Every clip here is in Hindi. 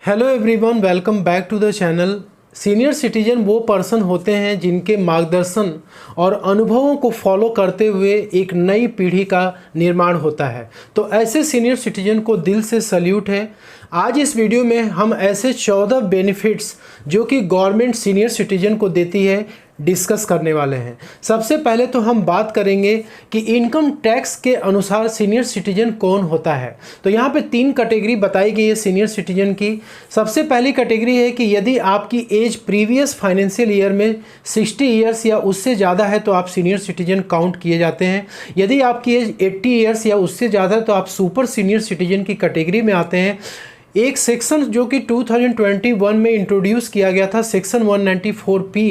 Hello everyone, welcome back to the channel. Senior citizen वो पर्सन होते हैं जिनके मार्गदर्शन और अनुभवों को फॉलो करते हुए एक नई पीढ़ी का निर्माण होता है। तो ऐसे सीनियर सिटीजन को दिल से सल्यूट है। आज इस वीडियो में हम ऐसे 14 बेनिफिट्स जो कि गवर्नमेंट सीनियर सिटीजन को देती है डिस्कस करने वाले हैं। सबसे पहले तो हम बात करेंगे कि इनकम टैक्स के अनुसार सीनियर सिटीजन कौन होता है। तो यहाँ पे 3 कैटेगरी बताई गई है सीनियर सिटीजन की। सबसे पहली कैटेगरी है कि यदि आपकी एज प्रीवियस फाइनेंशियल ईयर में 60 ईयर्स या उससे ज़्यादा है तो आप सीनियर सिटीजन काउंट किए जाते हैं। यदि आपकी एज 80 ईयर्स या उससे ज़्यादा है तो आप सुपर सीनियर सिटीजन की कैटेगरी में आते हैं। एक सेक्शन जो कि 2021 में इंट्रोड्यूस किया गया था, सेक्शन 194P,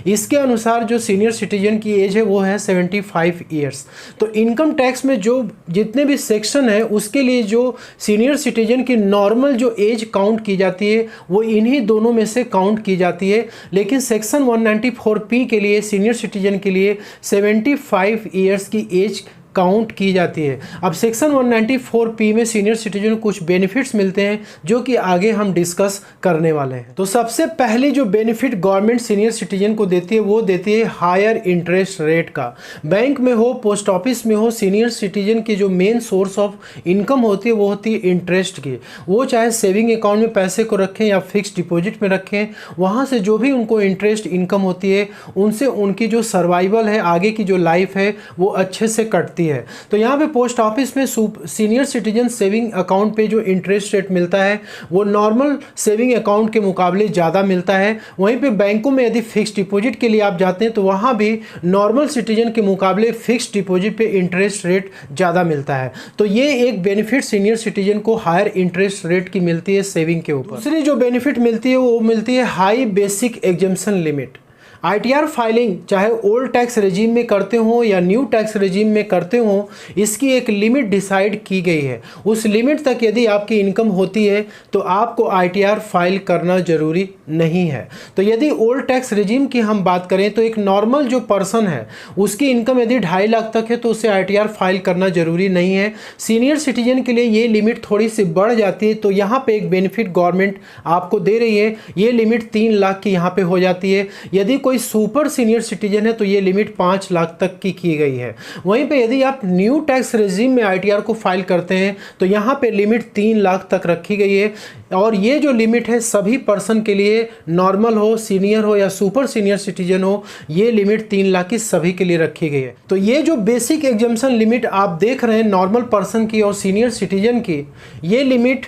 इसके अनुसार जो सीनियर सिटीजन की एज है वो है 75 ईयर्स। तो इनकम टैक्स में जो जितने भी सेक्शन है उसके लिए जो सीनियर सिटीजन की नॉर्मल जो एज काउंट की जाती है वो इन्हीं दोनों में से काउंट की जाती है। लेकिन सेक्शन 194P के लिए सीनियर सिटीजन के लिए 75 ईयर्स की एज काउंट की जाती है। अब सेक्शन 194P में सीनियर सिटीजन को कुछ बेनिफिट्स मिलते हैं जो कि आगे हम डिस्कस करने वाले हैं। तो सबसे पहली जो बेनिफिट गवर्नमेंट सीनियर सिटीजन को देती है वो देती है हायर इंटरेस्ट रेट का। बैंक में हो, पोस्ट ऑफिस में हो, सीनियर सिटीजन की जो मेन सोर्स ऑफ इनकम होती है वो होती है इंटरेस्ट की। वो चाहे सेविंग अकाउंट में पैसे को रखें या फिक्स डिपॉजिट में रखें, वहाँ से जो भी उनको इंटरेस्ट इनकम होती है उनसे उनकी जो सर्वाइवल है, आगे की जो लाइफ है वो अच्छे से कटती है। तो यहाँ पे पोस्ट ऑफिस में सीनियर सिटीजन सेविंग अकाउंट पे जो इंटरेस्ट रेट मिलता है वो नॉर्मल सेविंग अकाउंट के मुकाबले ज़्यादा मिलता है। वहीं पे बैंकों में यदि फिक्स डिपॉजिट के लिए आप जाते हैं तो वहाँ भी नॉर्मल सिटीजन के मुकाबले फिक्स डिपॉजिट पे इंटरेस्ट रेट ज़्यादा मिलता है। तो ये एक बेनिफिट सीनियर सिटीजन को हायर इंटरेस्ट रेट की मिलती है सेविंग के ऊपर। दूसरी जो बेनिफिट मिलती है वो मिलती है high basic exemption limit. ITR filing चाहे ओल्ड टैक्स रेजिम में करते हो या न्यू टैक्स रेजिम में करते हो, इसकी एक लिमिट डिसाइड की गई है। उस लिमिट तक यदि आपकी इनकम होती है तो आपको ITR फाइल करना ज़रूरी नहीं है। तो यदि ओल्ड टैक्स रेजिम की हम बात करें तो एक नॉर्मल जो पर्सन है उसकी इनकम यदि 2.5 लाख तक है तो उसे ITR फाइल करना ज़रूरी नहीं है। सीनियर सिटीजन के लिए ये लिमिट थोड़ी सी बढ़ जाती है। तो यहाँ पर एक बेनिफिट गवर्नमेंट आपको दे रही है, ये लिमिट 3 लाख की यहाँ पर हो जाती है। यदि कोई सुपर सीनियर सिटीजन है तो ये लिमिट 5 लाख तक की गई है। वहीं पे यदि आप न्यू टैक्स रेजिम में ITR को फाइल करते हैं तो यहाँ पे लिमिट 3 लाख तक रखी गई है। और ये जो लिमिट है सभी पर्सन के लिए, नॉर्मल हो, सीनियर हो या सुपर सीनियर सिटीजन हो, ये लिमिट 3 लाख की सभी के लिए रखी गई है। तो ये जो बेसिक एग्जम्पशन लिमिट आप देख रहे हैं नॉर्मल पर्सन की और सीनियर सिटीजन की, ये लिमिट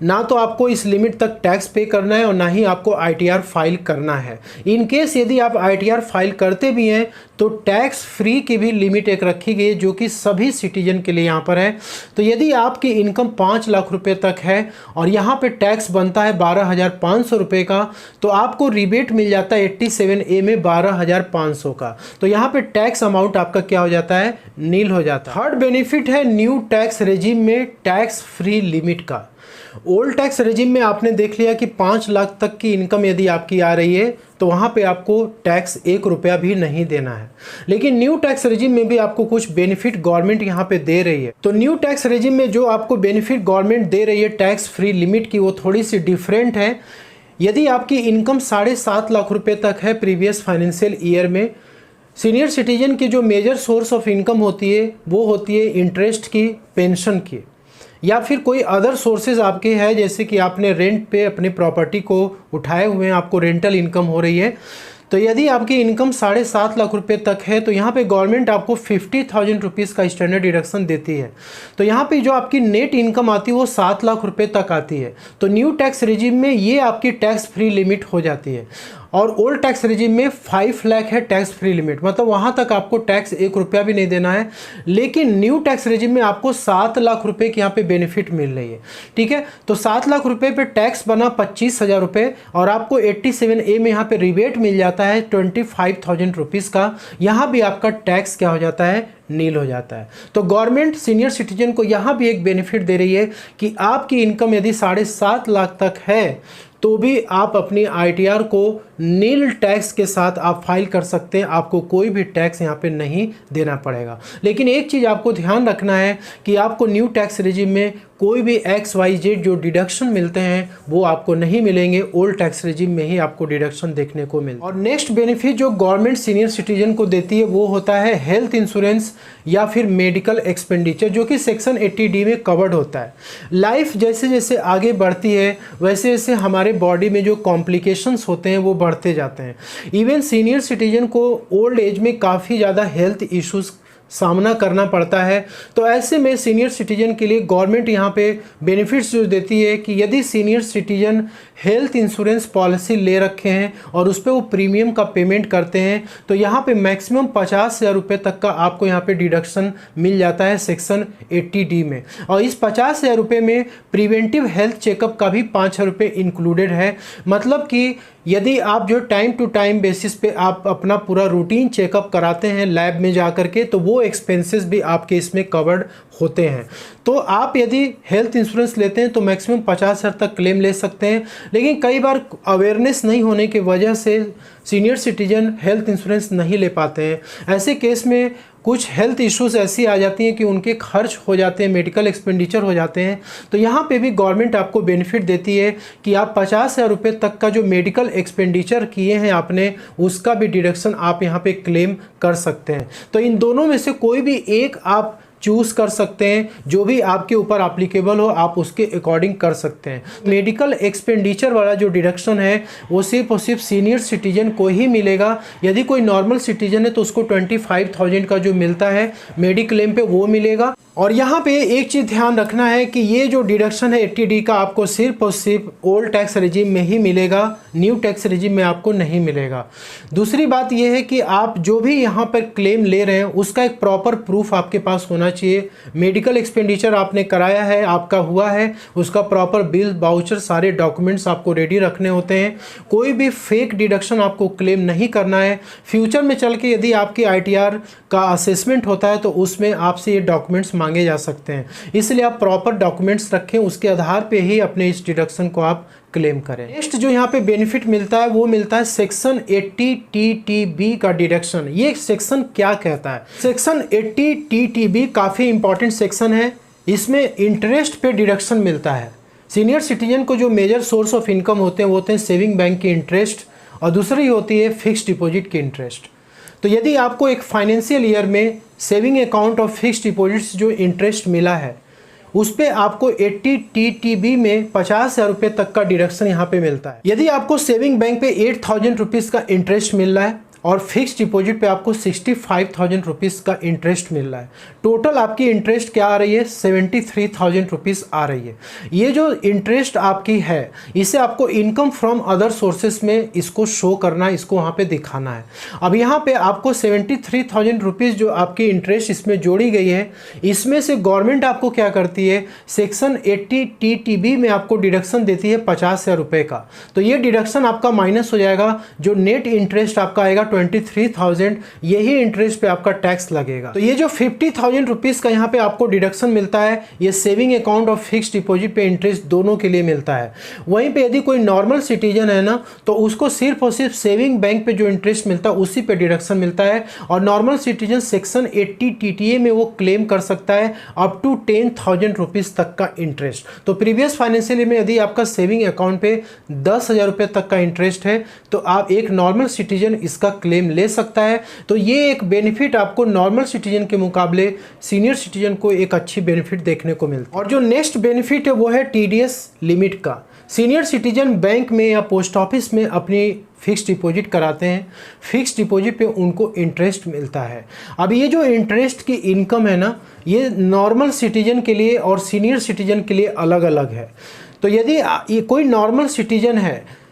ना तो आपको इस लिमिट तक टैक्स पे करना है और ना ही आपको ITR फाइल करना है। इन केस यदि आप ITR फाइल करते भी हैं तो टैक्स फ्री की भी लिमिट एक रखी गई है जो कि सभी सिटीजन के लिए यहाँ पर है। तो यदि आपकी इनकम 5 लाख रुपए तक है और यहाँ पे टैक्स बनता है 12,500 रुपये का, तो आपको रिबेट मिल जाता है 87A में 12,500 का। तो यहाँ पे टैक्स अमाउंट आपका क्या हो जाता है, नील हो जाता है। थर्ड बेनिफिट है न्यू टैक्स रेजिम में टैक्स फ्री लिमिट का। ओल्ड टैक्स रेजिम में आपने देख लिया कि 5 लाख तक की इनकम यदि आपकी आ रही है तो वहाँ पे आपको टैक्स 1 रुपया भी नहीं देना है। लेकिन न्यू टैक्स रेजिम में भी आपको कुछ बेनिफिट गवर्नमेंट यहाँ पे दे रही है। तो न्यू टैक्स रेजिम में जो आपको बेनिफिट गवर्नमेंट दे रही है टैक्स फ्री लिमिट की, वो थोड़ी सी डिफरेंट है। यदि आपकी इनकम 7.5 लाख रुपये तक है प्रीवियस फाइनेंशियल ईयर में, सीनियर सिटीजन की जो मेजर सोर्स ऑफ इनकम होती है वो होती है इंटरेस्ट की, पेंशन की, या फिर कोई अदर सोर्सेज आपके हैं, जैसे कि आपने रेंट पे अपने प्रॉपर्टी को उठाए हुए हैं, आपको रेंटल इनकम हो रही है। तो यदि आपकी इनकम 7.5 लाख रुपए तक है तो यहाँ पे गवर्नमेंट आपको 50,000 रुपीज़ का स्टैंडर्ड डिडक्शन देती है। तो यहाँ पे जो आपकी नेट इनकम आती है वो 7 लाख रुपए तक आती है। तो न्यू टैक्स रेजिम में ये आपकी टैक्स फ्री लिमिट हो जाती है। और ओल्ड टैक्स रेजिम में 5 लाख है टैक्स फ्री लिमिट, मतलब वहाँ तक आपको टैक्स 1 रुपया भी नहीं देना है। लेकिन न्यू टैक्स रेजिम में आपको 7 लाख रुपए की यहाँ पे बेनिफिट मिल रही है। ठीक है, तो 7 लाख रुपए पे टैक्स बना 25,000 रुपये और आपको 87A में यहाँ पे रिबेट मिल जाता है 25,000 रुपीज़ का। यहाँ भी आपका टैक्स क्या हो जाता है, नील हो जाता है। तो गवर्नमेंट सीनियर सिटीजन को यहाँ भी एक बेनिफिट दे रही है कि आपकी इनकम यदि 7.5 लाख तक है तो भी आप अपनी ITR को नील टैक्स के साथ आप फाइल कर सकते हैं। आपको कोई भी टैक्स यहाँ पे नहीं देना पड़ेगा। लेकिन एक चीज़ आपको ध्यान रखना है कि आपको न्यू टैक्स रेजिम में कोई भी XYZ जो डिडक्शन मिलते हैं वो आपको नहीं मिलेंगे, ओल्ड टैक्स रेजिम में ही आपको डिडक्शन देखने को मिलता है। और नेक्स्ट बेनिफिट जो गवर्नमेंट सीनियर सिटीजन को देती है वो होता है हेल्थ इंश्योरेंस या फिर मेडिकल एक्सपेंडिचर, जो कि सेक्शन 80D में कवर्ड होता है। लाइफ जैसे जैसे आगे बढ़ती है वैसे वैसे हमारे बॉडी में जो कॉम्प्लिकेशंस होते हैं वो बढ़ते जाते हैं। इवन सीनियर सिटीजन को ओल्ड एज में काफ़ी ज़्यादा हेल्थ इश्यूज़ सामना करना पड़ता है। तो ऐसे में सीनियर सिटीजन के लिए गवर्नमेंट यहाँ पे बेनिफिट्स जो देती है कि यदि senior citizen health insurance policy ले रखे हैं और उस पर वो प्रीमियम का पेमेंट करते हैं तो यहाँ पे मैक्सिमम 50,000 रुपये तक का आपको यहाँ पे डिडक्शन मिल जाता है सेक्शन 80D में। और इस 50,000 रुपये में प्रिवेंटिव हेल्थ चेकअप का भी 5,000 रुपये इंक्लूडेड है। मतलब कि यदि आप जो टाइम टू टाइम बेसिस पे आप अपना पूरा रूटीन चेकअप कराते हैं लैब में जा कर के, तो वो एक्सपेंसेस भी आपके इसमें कवर्ड होते हैं। तो आप यदि हेल्थ इंश्योरेंस लेते हैं तो मैक्सिमम 50,000 तक क्लेम ले सकते हैं। लेकिन कई बार अवेयरनेस नहीं होने की वजह से सीनियर सिटीजन हेल्थ इंश्योरेंस नहीं ले पाते हैं। ऐसे केस में कुछ हेल्थ इश्यूज़ ऐसी आ जाती हैं कि उनके खर्च हो जाते हैं, मेडिकल एक्सपेंडिचर हो जाते हैं। तो यहाँ पे भी गवर्नमेंट आपको बेनिफिट देती है कि आप 50,000 रुपये तक का जो मेडिकल एक्सपेंडिचर किए हैं आपने, उसका भी डिडक्शन आप यहाँ पे क्लेम कर सकते हैं। तो इन दोनों में से कोई भी एक आप चूज़ कर सकते हैं, जो भी आपके ऊपर एप्लीकेबल हो आप उसके अकॉर्डिंग कर सकते हैं। मेडिकल एक्सपेंडिचर वाला जो डिडक्शन है वो सिर्फ और सिर्फ सीनियर सिटीजन को ही मिलेगा। यदि कोई नॉर्मल सिटीजन है तो उसको 25,000 का जो मिलता है मेडिक्लेम पे वो मिलेगा। और यहाँ पे एक चीज़ ध्यान रखना है कि ये जो डिडक्शन है 80D का आपको सिर्फ और सिर्फ ओल्ड टैक्स रेजिम में ही मिलेगा, न्यू टैक्स रेजिम में आपको नहीं मिलेगा। दूसरी बात ये है कि आप जो भी यहाँ पर क्लेम ले रहे हैं उसका एक प्रॉपर प्रूफ आपके पास होना चाहिए। मेडिकल एक्सपेंडिचर आपने कराया है, आपका हुआ है, उसका प्रॉपर बिल वाउचर सारे डॉक्यूमेंट्स आपको रेडी रखने होते हैं। कोई भी फेक डिडक्शन आपको क्लेम नहीं करना है। फ्यूचर में चल के यदि आपकी ITR का असेसमेंट होता है तो उसमें आपसे ये डॉक्यूमेंट्स मांगे जा सकते हैं। इसलिए आप प्रॉपर डॉक्यूमेंट्स रखें, उसके आधार पे ही अपने इस डिडक्शन को आप क्लेम करें। नेक्स्ट जो यहाँ पे बेनिफिट मिलता है वो मिलता है सेक्शन 80TTB का डिडक्शन। ये सेक्शन क्या कहता है? सेक्शन 80TTB काफ़ी इंपॉर्टेंट सेक्शन है। इसमें इंटरेस्ट पे डिडक्शन मिलता है। सीनियर सिटीजन को जो मेजर सोर्स ऑफ इनकम होते हैं वो होते हैं सेविंग बैंक की इंटरेस्ट और दूसरी होती है फिक्स्ड डिपॉजिट की इंटरेस्ट। तो यदि आपको एक फाइनेंशियल ईयर में सेविंग अकाउंट और फिक्स्ड डिपॉजिट्स जो इंटरेस्ट मिला है उस पे आपको 80TTB में 50,000 रुपये तक का डिडक्शन यहाँ पे मिलता है। यदि आपको सेविंग बैंक पे 8,000 रुपीज़ का इंटरेस्ट मिल रहा है और फिक्स्ड डिपॉजिट पे आपको 65,000 रुपीज़ का इंटरेस्ट मिल रहा है, टोटल आपकी इंटरेस्ट क्या आ रही है? 73,000 रुपीज़ आ रही है। ये जो इंटरेस्ट आपकी है इसे आपको इनकम फ्रॉम अदर सोर्सेस में इसको शो करना है, इसको वहाँ पे दिखाना है। अब यहाँ पे आपको 73,000 रुपीज़ जो आपकी इंटरेस्ट इसमें जोड़ी गई है, इसमें से गवर्नमेंट आपको क्या करती है, सेक्शन 80TTB में आपको डिडक्शन देती है 50,000 रुपये का। तो ये डिडक्शन आपका माइनस हो जाएगा, जो नेट इंटरेस्ट आपका आएगा 23,000, यही इंटरेस्ट पे आपका टैक्स लगेगा। तो ये जो 50,000 रुपीज़ का यहाँ पे आपको डिडक्शन मिलता है, ये सेविंग अकाउंट और फिक्स्ड डिपॉजिट पे इंटरेस्ट दोनों के लिए मिलता है। वहीं पे यदि कोई नॉर्मल सिटीजन है ना तो उसको सिर्फ और सिर्फ सेविंग बैंक पे जो इंटरेस्ट मिलता है उसी पे डिडक्शन मिलता है। और नॉर्मल सिटीजन सेक्शन 80TTA में वो क्लेम कर सकता है अप टू 10,000 रुपीज़ तक का इंटरेस्ट। तो प्रीवियस फाइनेंशियल ईयर में यदि आपका सेविंग अकाउंट पे 10,000 रुपये तक का इंटरेस्ट है तो आप एक नॉर्मल सिटीजन इसका क्लेम ले सकता है। तो ये एक बेनिफिट आपको नॉर्मल सिटीजन के मुकाबले सीनियर सिटीजन को एक अच्छी बेनिफिट देखने को मिलती है। और जो नेक्स्ट बेनिफिट है वो है TDS लिमिट का। सीनियर सिटीजन बैंक में या पोस्ट ऑफिस में अपनी फिक्स्ड डिपॉजिट कराते हैं, फिक्स्ड डिपॉजिट पे उनको इंटरेस्ट मिलता है। अब ये जो इंटरेस्ट की इनकम है ना, ये नॉर्मल सिटीजन के लिए और सीनियर सिटीजन के लिए अलग अलग है। तो यदि ये कोई नॉर्मल सिटीजन है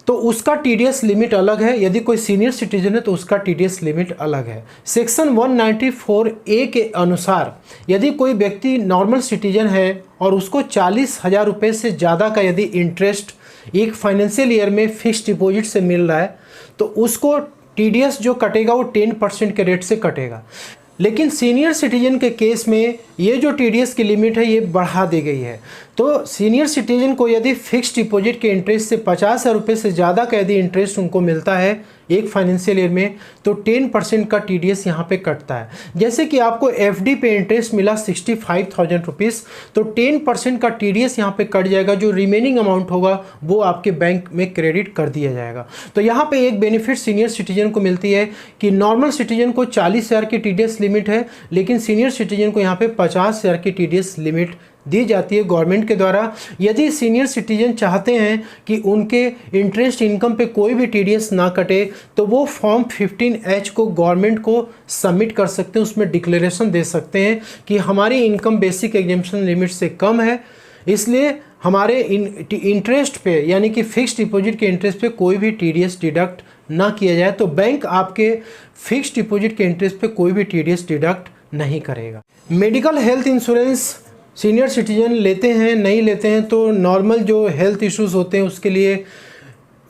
तो उसका TDS लिमिट अलग है, यदि कोई सीनियर सिटीजन है तो उसका TDS लिमिट अलग है। सेक्शन 194A के अनुसार यदि कोई व्यक्ति नॉर्मल सिटीजन है और उसको 40,000 रुपये से ज़्यादा का यदि इंटरेस्ट एक फाइनेंशियल ईयर में फिक्स्ड डिपॉजिट से मिल रहा है तो उसको TDS जो कटेगा वो 10% के रेट से कटेगा। लेकिन सीनियर सिटीजन के केस में ये जो TDS की लिमिट है ये बढ़ा दी गई है। तो सीनियर सिटीजन को यदि फिक्स डिपॉजिट के इंटरेस्ट से 50,000 रुपये से ज़्यादा का यदि इंटरेस्ट उनको मिलता है एक फाइनेंशियल ईयर में, तो 10% का TDS यहाँ पे कटता है। जैसे कि आपको FD पे इंटरेस्ट मिला 65,000 रुपीज़, तो 10% का TDS यहाँ पे कट जाएगा, जो रिमेनिंग अमाउंट होगा वो आपके बैंक में क्रेडिट कर दिया जाएगा। तो यहाँ पे एक बेनिफिट सीनियर सिटीजन को मिलती है कि नॉर्मल सिटीजन को 40,000 की TDS लिमिट है, लेकिन सीनियर सिटीजन को यहाँ पे 50,000 की TDS लिमिट दी जाती है गवर्नमेंट के द्वारा। यदि सीनियर सिटीजन चाहते हैं कि उनके इंटरेस्ट इनकम पे कोई भी TDS ना कटे, तो वो फॉर्म 15H को गवर्नमेंट को सबमिट कर सकते हैं। उसमें डिक्लेरेशन दे सकते हैं कि हमारी इनकम बेसिक एग्जेम्पशन लिमिट से कम है, इसलिए हमारे इंटरेस्ट पे यानी कि फिक्स डिपॉजिट के इंटरेस्ट पे कोई भी TDS डिडक्ट ना किया जाए। तो बैंक आपके फिक्स डिपॉजिट के इंटरेस्ट पे कोई भी TDS डिडक्ट नहीं करेगा। Medical health insurance senior citizen लेते हैं नहीं लेते हैं, तो नॉर्मल जो हेल्थ इश्यूज़ होते हैं उसके लिए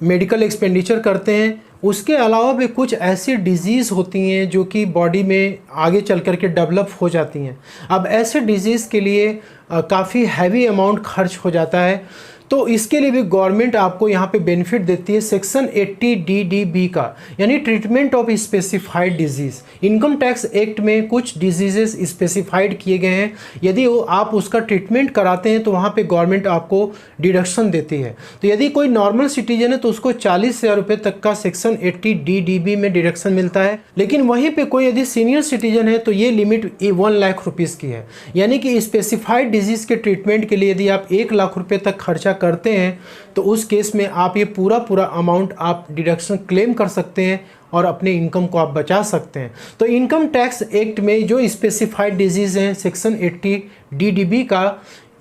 मेडिकल एक्सपेंडिचर करते हैं। उसके अलावा भी कुछ ऐसी डिजीज़ होती हैं जो कि बॉडी में आगे चल कर के डेवलप हो जाती हैं। अब ऐसे डिजीज़ के लिए काफ़ी हैवी अमाउंट खर्च हो जाता है, तो इसके लिए भी गवर्नमेंट आपको यहाँ पे बेनिफिट देती है सेक्शन 80 DDB का, यानी treatment of specified disease. Income tax act में कुछ डिजीजेस स्पेसिफाइड किए गए हैं, यदि वो आप उसका ट्रीटमेंट कराते हैं तो वहाँ पे गवर्नमेंट आपको डिडक्शन देती है। तो यदि कोई नॉर्मल सिटीजन है तो उसको 40,000 रुपये तक का सेक्शन 80 DDB में डिडक्शन मिलता है, लेकिन वहीं पर कोई यदि सीनियर सिटीजन है तो ये लिमिट 1 लाख रुपीज़ की है। यानी कि स्पेसिफाइड डिजीज़ के ट्रीटमेंट के लिए यदि आप 1 लाख रुपये तक खर्चा करते हैं तो उस केस में आप ये पूरा अमाउंट आप डिडक्शन क्लेम कर सकते हैं और अपने इनकम को आप बचा सकते हैं। तो इनकम टैक्स एक्ट में जो स्पेसिफाइड डिजीज़ हैं सेक्शन 80 DDB का,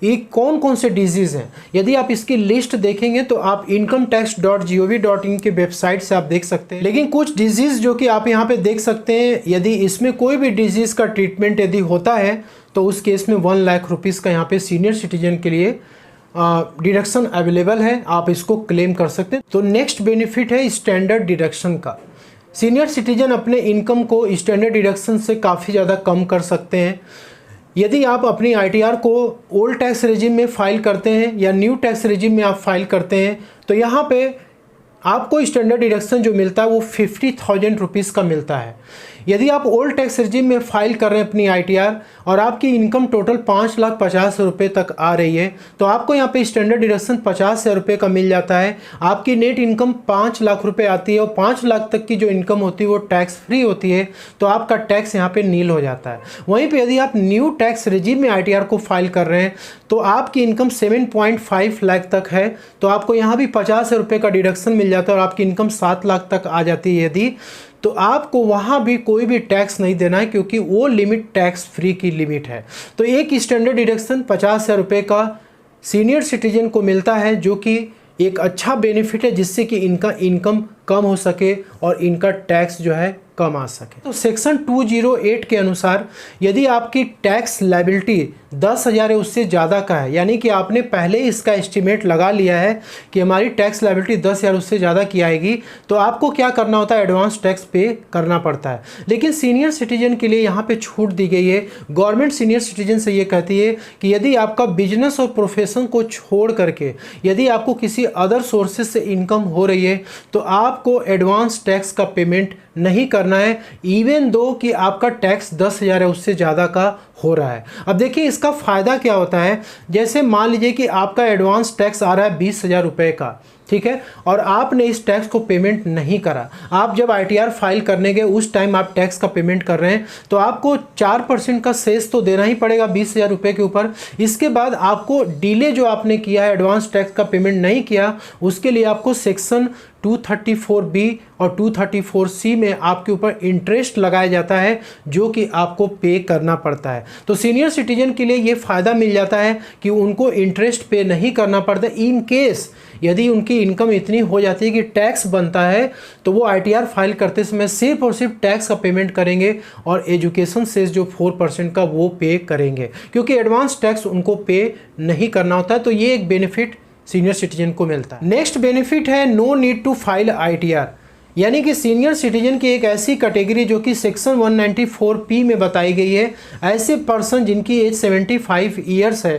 ये कौन कौन से डिजीज़ हैं, यदि आप इसकी लिस्ट देखेंगे तो आप incometax.gov.in के वेबसाइट से आप देख सकते हैं। लेकिन कुछ डिजीज़ जो कि आप यहाँ पे देख सकते हैं, यदि इसमें कोई भी डिजीज़ का ट्रीटमेंट यदि होता है तो उस केस में 1 लाख रुपीज़ का यहाँ पे सीनियर सिटीजन के लिए डिडक्शन अवेलेबल है, आप इसको क्लेम कर सकते हैं। तो नेक्स्ट बेनिफिट है स्टैंडर्ड डिडक्शन का। सीनियर सिटीजन अपने इनकम को स्टैंडर्ड डिडक्शन से काफ़ी ज़्यादा कम कर सकते हैं। यदि आप अपनी ITR को ओल्ड टैक्स रेजिम में फ़ाइल करते हैं या न्यू टैक्स रेजिम में आप फाइल करते हैं, तो यहाँ पे आपको स्टैंडर्ड डिडक्शन जो मिलता है वो 50,000 रुपीज़ का मिलता है। यदि आप ओल्ड टैक्स रेजिम में फ़ाइल कर रहे हैं अपनी ITR और आपकी इनकम टोटल 5,50,000 रुपये तक आ रही है, तो आपको यहाँ पे स्टैंडर्ड डिडक्शन 50,000 रुपये का मिल जाता है। आपकी नेट इनकम 5 लाख रुपये आती है और 5 लाख तक की जो इनकम होती है वो टैक्स फ्री होती है, तो आपका टैक्स यहाँ पे नील हो जाता है। वहीं पर यदि आप न्यू टैक्स रेजिम में ITR को फाइल कर रहे हैं तो आपकी इनकम 7.5 लाख तक है, तो आपको यहाँ भी 50,000 रुपये का डिडक्शन मिल जाता है और आपकी इनकम 7 लाख तक आ जाती है यदि, तो आपको वहाँ भी कोई भी टैक्स नहीं देना है, क्योंकि वो लिमिट टैक्स फ्री की लिमिट है। तो एक स्टैंडर्ड डिडक्शन 50,000 रुपये का सीनियर सिटीजन को मिलता है, जो कि एक अच्छा बेनिफिट है, जिससे कि इनका इनकम कम हो सके और इनका टैक्स जो है कम आ सके। तो सेक्शन 208 के अनुसार यदि आपकी टैक्स लायबिलिटी 10,000 है उससे ज़्यादा का है, यानी कि आपने पहले इसका एस्टिमेट लगा लिया है कि हमारी टैक्स लायबिलिटी 10,000 उससे ज़्यादा की आएगी, तो आपको क्या करना होता है, एडवांस टैक्स पे करना पड़ता है। लेकिन सीनियर सिटीजन के लिए यहाँ पे छूट दी गई है। गवर्नमेंट सीनियर सिटीजन से ये कहती है कि यदि आपका बिजनेस और प्रोफेशन को छोड़ करके यदि आपको किसी अदर सोर्सेज से इनकम हो रही है तो आपको एडवांस टैक्स का पेमेंट नहीं करना है, इवन दो कि आपका टैक्स 10,000 है उससे ज़्यादा का हो रहा है। अब देखिए इसका फ़ायदा क्या होता है, जैसे मान लीजिए कि आपका एडवांस टैक्स आ रहा है 20,000 रुपये का, ठीक है, और आपने इस टैक्स को पेमेंट नहीं करा। आप जब ITR फाइल करने गए उस टाइम आप टैक्स का पेमेंट कर रहे हैं, तो आपको 4% का सेस तो देना ही पड़ेगा 20,000 रुपये के ऊपर। इसके बाद आपको डिले जो आपने किया है, एडवांस टैक्स का पेमेंट नहीं किया, उसके लिए आपको सेक्शन 234B और 234C में आपके ऊपर इंटरेस्ट लगाया जाता है, जो कि आपको पे करना पड़ता है। तो सीनियर सिटीजन के लिए ये फ़ायदा मिल जाता है कि उनको इंटरेस्ट पे नहीं करना पड़ता। इन केस यदि उनकी इनकम इतनी हो जाती है कि टैक्स बनता है, तो वो ITR फाइल करते समय सिर्फ और सिर्फ टैक्स का पेमेंट करेंगे और एजुकेशन सेस जो 4% का वो पे करेंगे, क्योंकि एडवांस टैक्स उनको पे नहीं करना होता है। तो ये एक बेनिफिट सीनियर सिटीजन को मिलता है। नेक्स्ट बेनिफिट है no need to file ITR, यानी कि सीनियर सिटीजन की एक ऐसी कैटेगरी जो कि सेक्शन 194P में बताई गई है, ऐसे पर्सन जिनकी एज 75 ईयर्स है,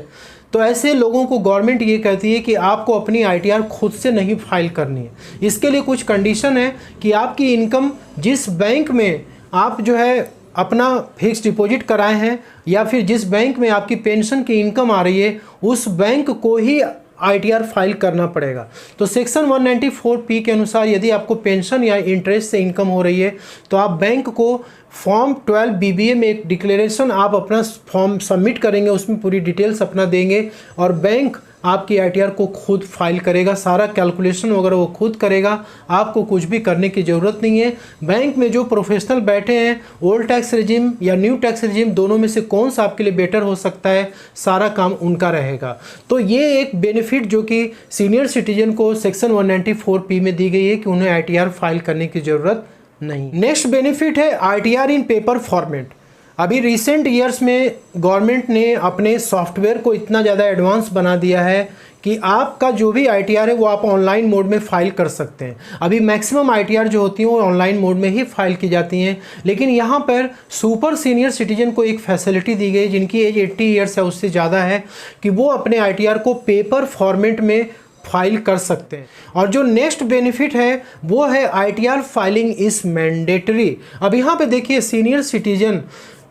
तो ऐसे लोगों को गवर्नमेंट ये कहती है कि आपको अपनी ITR खुद से नहीं फाइल करनी है। इसके लिए कुछ कंडीशन है कि आपकी इनकम जिस बैंक में आप जो है अपना फिक्स डिपॉजिट कराए हैं या फिर जिस बैंक में आपकी पेंशन की इनकम आ रही है उस बैंक को ही ITR फाइल करना पड़ेगा। तो सेक्शन 194P के अनुसार यदि आपको पेंशन या इंटरेस्ट से इनकम हो रही है तो आप बैंक को फॉर्म 12 BBA में एक डिक्लेरेशन आप अपना फॉर्म सबमिट करेंगे, उसमें पूरी डिटेल्स अपना देंगे और बैंक आपकी ITR को खुद फाइल करेगा, सारा कैलकुलेशन वगैरह वो खुद करेगा, आपको कुछ भी करने की ज़रूरत नहीं है। बैंक में जो प्रोफेशनल बैठे हैं ओल्ड टैक्स रिजिम या न्यू टैक्स रिजिम दोनों में से कौन सा आपके लिए बेटर हो सकता है, सारा काम उनका रहेगा। तो ये एक बेनिफिट जो कि सीनियर सिटीजन को सेक्शन 194P में दी गई है कि उन्हें ITR फाइल करने की ज़रूरत नहीं। नेक्स्ट बेनिफिट है ITR इन पेपर फॉर्मेट। अभी रिसेंट ईयर्स में गवर्नमेंट ने अपने सॉफ्टवेयर को इतना ज़्यादा एडवांस बना दिया है कि आपका जो भी ITR है वो आप ऑनलाइन मोड में फ़ाइल कर सकते हैं। अभी मैक्सिमम ITR जो होती हैं वो ऑनलाइन मोड में ही फाइल की जाती हैं, लेकिन यहाँ पर सुपर सीनियर सिटीजन को एक फैसिलिटी दी गई जिनकी एज 80 ईयर्स है उससे ज़्यादा है कि वो अपने ITR को पेपर फॉर्मेट में फाइल कर सकते हैं। और जो नेक्स्ट बेनिफिट है वो है ITR फाइलिंग इज मैंडेटरी। अब यहाँ पे देखिए सीनियर सिटीजन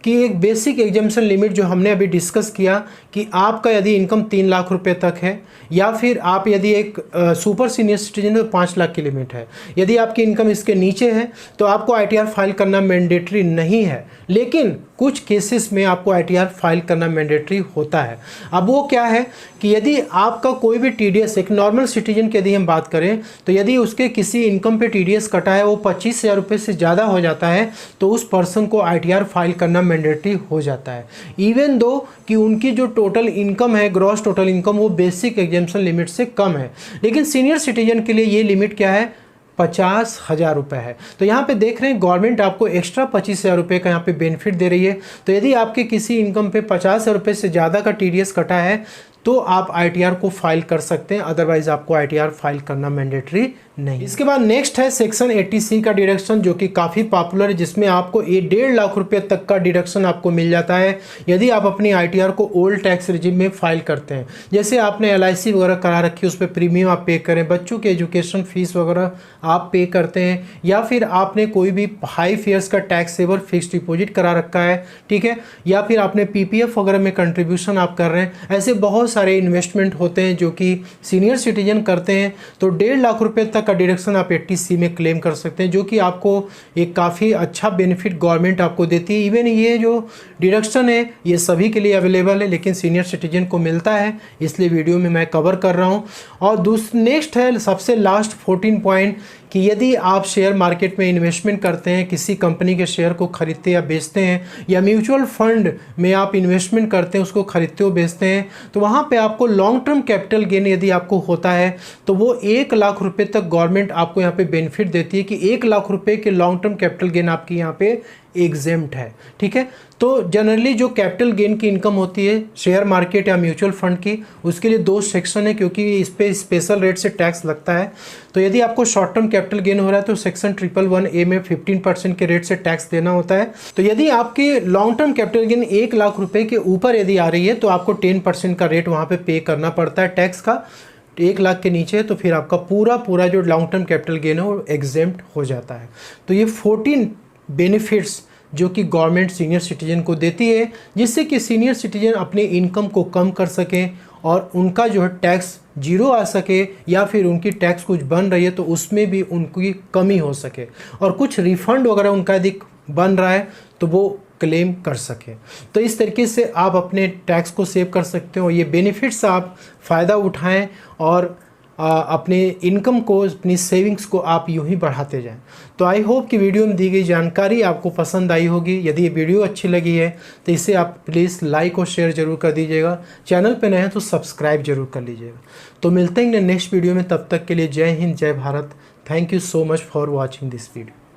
कि एक बेसिक एग्जाम्पशन लिमिट जो हमने अभी डिस्कस किया कि आपका यदि इनकम 3 लाख रुपए तक है या फिर आप यदि एक सुपर सीनियर सिटीजन तो 5 लाख की लिमिट है, यदि आपकी इनकम इसके नीचे है तो आपको ITR फाइल करना मैंडेटरी नहीं है, लेकिन कुछ केसेस में आपको ITR फाइल करना मैंडेटरी होता है। अब वो क्या है कि यदि आपका कोई भी TDS, एक नॉर्मल सिटीजन की यदि हम बात करें तो यदि उसके किसी इनकम पे TDS कटा है वो 25,000 रुपये से ज़्यादा हो जाता है तो उस पर्सन को ITR फाइल करना मैंडेटरी हो जाता है, इवन दो कि उनकी जो टोटल इनकम है ग्रॉस टोटल इनकम वो बेसिक एग्जाम्पशन लिमिट से कम है। लेकिन सीनियर सिटीजन के लिए ये लिमिट क्या है, 50,000 रुपये है। तो यहाँ पे देख रहे हैं गवर्नमेंट आपको एक्स्ट्रा 25,000 रुपये का यहाँ पे बेनिफिट दे रही है। तो यदि आपके किसी इनकम पे 50,000 रुपये से ज़्यादा का TDS कटा है तो आप ITR को फाइल कर सकते हैं, अदरवाइज आपको ITR फाइल करना मैंडेटरी नहीं। इसके बाद नेक्स्ट है सेक्शन 80C का डिडक्शन जो कि काफ़ी पॉपुलर है, जिसमें आपको 1.5 लाख रुपये तक का डिडक्शन आपको मिल जाता है यदि आप अपनी ITR को ओल्ड टैक्स रिजिम में फाइल करते हैं। जैसे आपने LIC वगैरह करा रखी है, उस पर प्रीमियम आप पे करें, बच्चों के एजुकेशन फीस वगैरह आप पे करते हैं, या फिर आपने कोई भी 5 ईयर्स का टैक्स सेवर फिक्स डिपॉजिट करा रखा है, ठीक है, या फिर आपने PPF वगैरह में कंट्रीब्यूशन आप कर रहे हैं। ऐसे बहुत सारे इन्वेस्टमेंट होते हैं जो कि सीनियर सिटीजन करते हैं। तो 1.5 लाख रुपये तक का डिडक्शन आप 80C में क्लेम कर सकते हैं, जो कि आपको एक काफ़ी अच्छा बेनिफिट गवर्नमेंट आपको देती है। इवन ये जो डिडक्शन है ये सभी के लिए अवेलेबल है, लेकिन सीनियर सिटीजन को मिलता है, इसलिए वीडियो में मैं कवर कर रहा हूँ। और नेक्स्ट है सबसे लास्ट 14 पॉइंट कि यदि आप शेयर मार्केट में इन्वेस्टमेंट करते हैं, किसी कंपनी के शेयर को खरीदते या बेचते हैं, या म्यूचुअल फंड में आप इन्वेस्टमेंट करते हैं उसको खरीदते हो बेचते हैं, तो वहाँ पे आपको लॉन्ग टर्म कैपिटल गेन यदि आपको होता है तो वो 1 लाख रुपये तक गवर्नमेंट आपको यहाँ पे बेनिफिट देती है कि 1 लाख रुपये के लॉन्ग टर्म कैपिटल गेन आपकी यहाँ पे एग्जेम्प्ट है, ठीक है। तो जनरली जो कैपिटल गेन की इनकम होती है शेयर मार्केट या म्यूचुअल फंड की, उसके लिए 2 सेक्शन है क्योंकि इस पे स्पेशल रेट से टैक्स लगता है। तो यदि आपको शॉर्ट टर्म कैपिटल गेन हो रहा है तो सेक्शन 111A में 15% के रेट से टैक्स देना होता है। तो यदि आपकी long term capital gain 1 lakh रुपये के ऊपर यदि आ रही है तो आपको 10% का रेट वहाँ पे करना पड़ता है टैक्स का। 1 लाख के नीचे तो फिर आपका पूरा जो लॉन्ग टर्म कैपिटल गेन है वो एग्जेम्प्ट हो जाता है। तो ये 14 बेनिफिट्स जो कि गवर्नमेंट सीनियर सिटीजन को देती है, जिससे कि सीनियर सिटीजन अपने इनकम को कम कर सकें और उनका जो है टैक्स 0 आ सके, या फिर उनकी टैक्स कुछ बन रही है तो उसमें भी उनकी कमी हो सके, और कुछ रिफंड वगैरह उनका यदि बन रहा है तो वो क्लेम कर सके। तो इस तरीके से आप अपने टैक्स को सेव कर सकते हो। ये बेनिफिट्स आप फ़ायदा उठाएं और अपने इनकम को, अपनी सेविंग्स को आप यूं ही बढ़ाते जाएं। तो आई होप कि वीडियो में दी गई जानकारी आपको पसंद आई होगी। यदि ये वीडियो अच्छी लगी है तो इसे आप प्लीज़ लाइक और शेयर ज़रूर कर दीजिएगा। चैनल पे नए हैं तो सब्सक्राइब जरूर कर लीजिएगा। तो मिलते हैं नेक्स्ट वीडियो में, तब तक के लिए जय हिंद, जय Bharat. Thank you so much for watching this video.